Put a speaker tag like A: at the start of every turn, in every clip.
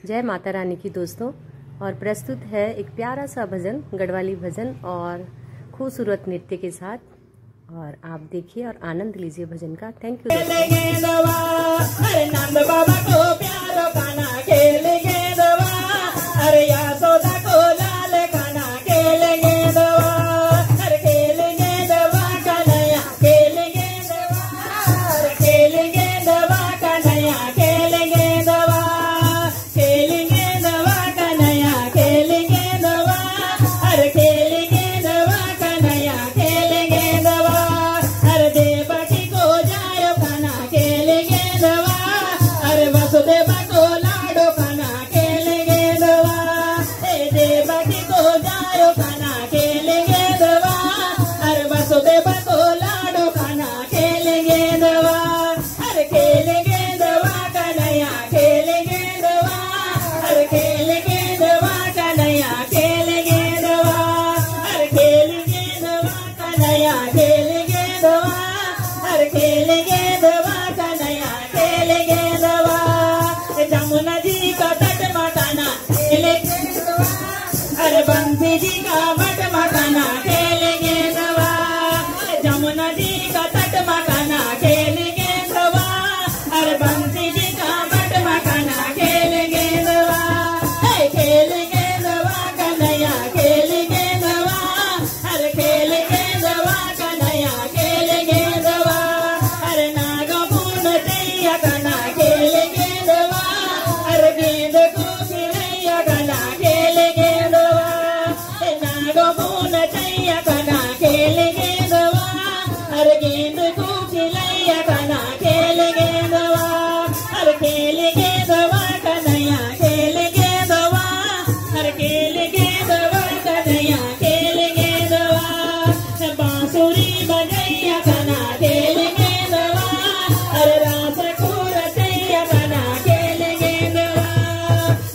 A: जय माता रानी की दोस्तों। और प्रस्तुत है एक प्यारा सा भजन, गढ़वाली भजन और खूबसूरत नृत्य के साथ। और आप देखिए और आनंद लीजिए भजन का। Thank you.
B: जमुना जी का तट मकाना खेलेंगे दवा, अरे बंसी जी का मट मकाना खेलेंगे दवा। जमुना जी का तट मकाना खेलेंगे दवा, अरे बंसी जी का मट मकाना खेलेंगे दवा। खेलेंगे दवा कन्हैया खेलेंगे दवा, अरे खेलेंगे दवा कन्हैया खेलेंगे दवा। अरे नागपुर दैया कना खेलेंगे दवा, अरे गेंद को खिलैया कना खेलेंगे दवा। नागपुर दैया कना खेलेंगे दवा, अरे गेंद को खिलैया कना खेलेंगे दवा। अरे खेलेंगे दवा कन्हैया खेलेंगे दवा, अरे खेलेंगे दवा कन्हैया खेलेंगे दवा। बांसुरी बजैया कना खेलेंगे दवा, अरे रास खूर दैया कना खेलेंगे दवा।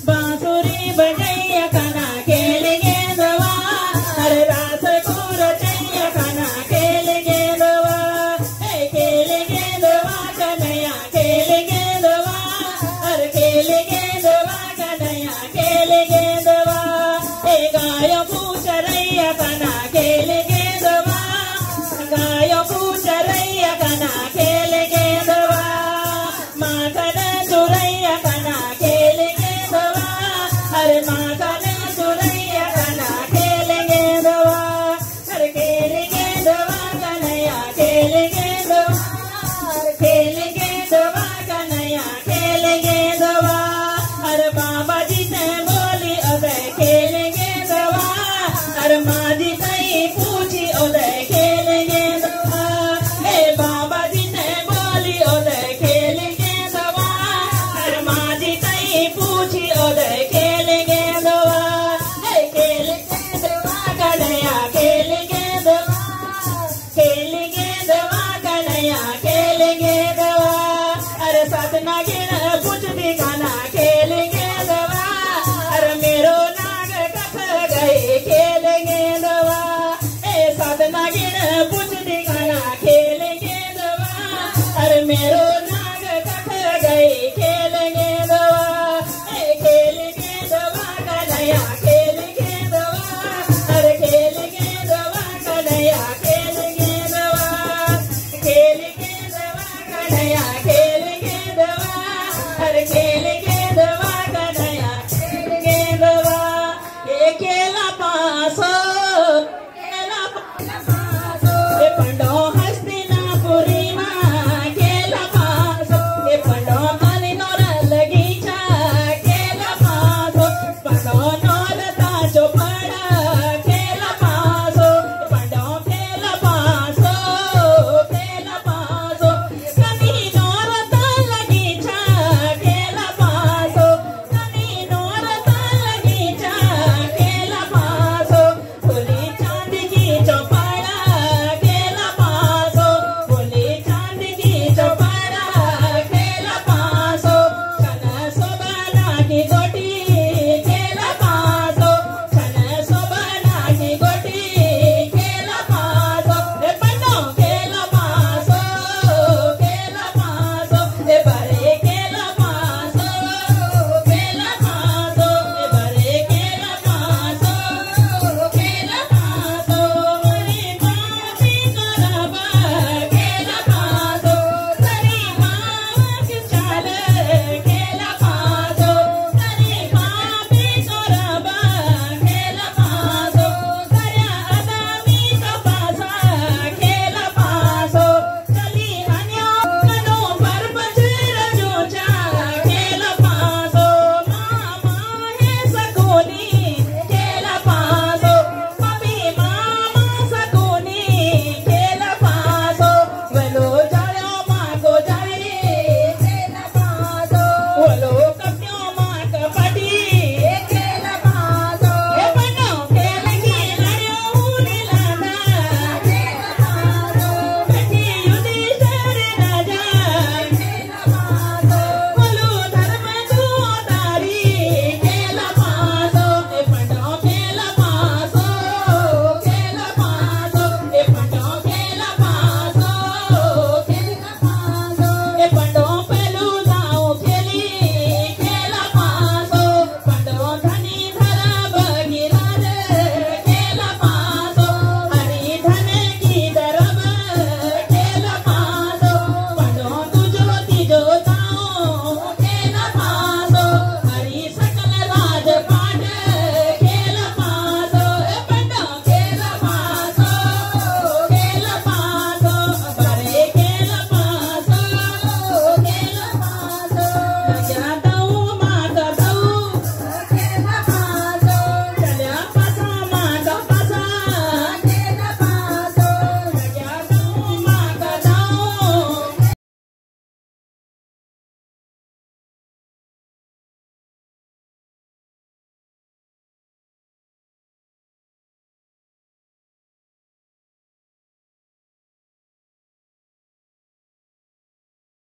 B: बांसुरी बजैया कना खेलेंगे दवा, अरे रास खूर दैया कना खेलेंगे दवा। खेलेंगे दवा कन्हैया खेलेंगे दवा, अरे खेलेंगे